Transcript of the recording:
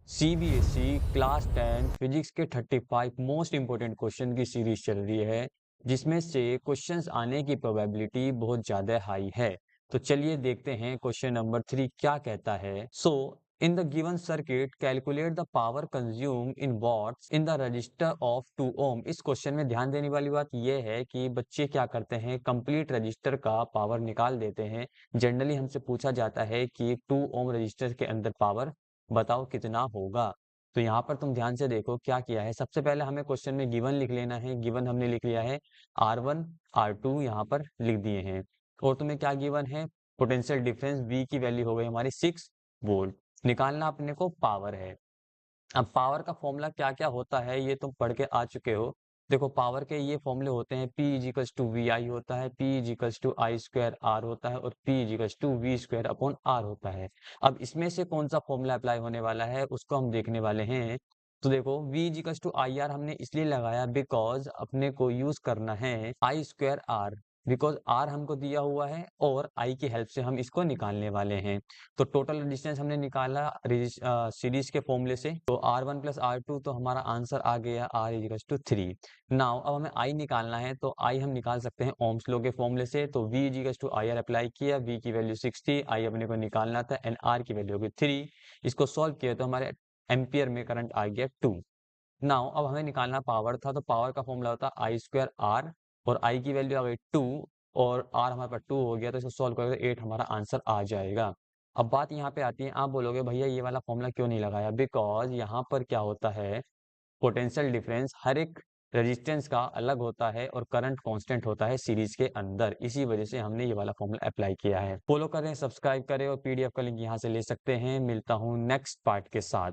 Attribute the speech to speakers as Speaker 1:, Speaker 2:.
Speaker 1: CBSE class 10 physics के 35 most important question की series चल रही है, जिसमें से क्वेश्चंस आने की प्रोबेबिलिटी बहुत ज़्यादा हाई है। तो चलिए देखते हैं क्वेश्चन नंबर 3 क्या कहता है। So in the given circuit calculate the power consume in watts in the resistor of 2 ohm. इस क्वेश्चन में ध्यान देने वाली बात यह है कि बच्चे क्या करते हैं, कंप्लीट रजिस्टर का पावर निकाल देते हैं। जनरली हमसे पूछा जाता है कि 2 ओम रजिस्टर के अंदर पावर बताओ कितना होगा। तो यहाँ पर तुम ध्यान से देखो क्या किया है। सबसे पहले हमें क्वेश्चन में गिवन लिख लेना है। गिवन हमने लिख लिया है R1 R2 यहाँ पर लिख दिए हैं। और तुम्हें क्या गिवन है, पोटेंशियल डिफरेंस V की वैल्यू हो गई हमारी 6 वोल्ट। निकालना अपने को पावर है। अब पावर का फॉर्मूला क्या क्या होता है ये तुम पढ़ के आ चुके हो। देखो पावर के ये फॉर्मूले होते हैं, P equals to V I होता है, P equals to I square R होता है और P equals to V square upon R होता है। अब इसमें से कौन सा फॉर्मूला अप्लाई होने वाला है उसको हम देखने वाले हैं। तो देखो V equals to I R हमने इसलिए लगाया बिकॉज अपने को यूज करना है I square R, because R हमको दिया हुआ है और आई की हेल्प से हम इसको निकालने वाले हैं। तो टोटल डिस्टेंस हमने निकाला सीरीज के फॉर्मूले से, तो R1 प्लस R2, तो हमारा आंसर आ गया R इजिकल्स टू 3। नाउ अब हमें I निकालना है, तो I हम निकाल सकते हैं ओम्स लॉ के फॉर्मूले से। तो V equals to I R apply किया, V की वैल्यू 6 थी, I अपने को निकालना था एंड R की वैल्यू होगी 3। इसको सॉल्व किया तो हमारे एम्पियर में करंट आ गया 2। नाउ अब हमें निकालना पावर था, तो पावर का फॉर्मूला होता है आई स्क्वायर आर और आई की वैल्यू आ गई 2 और आर हमारे पास 2 हो गया, तो इसको सॉल्व करोगे तो 8 हमारा आंसर आ जाएगा। अब बात यहाँ पे आती है, आप बोलोगे भैया ये वाला फॉर्मूला क्यों नहीं लगाया, बिकॉज यहाँ पर क्या होता है, पोटेंशियल डिफरेंस हर एक रेजिस्टेंस का अलग होता है और करंट कांस्टेंट होता है सीरीज के अंदर। इसी वजह से हमने ये वाला फॉर्मूला अप्लाई किया है। फॉलो करें, सब्सक्राइब करें और पीडीएफ का लिंक यहाँ से ले सकते हैं। मिलता हूँ नेक्स्ट पार्ट के साथ।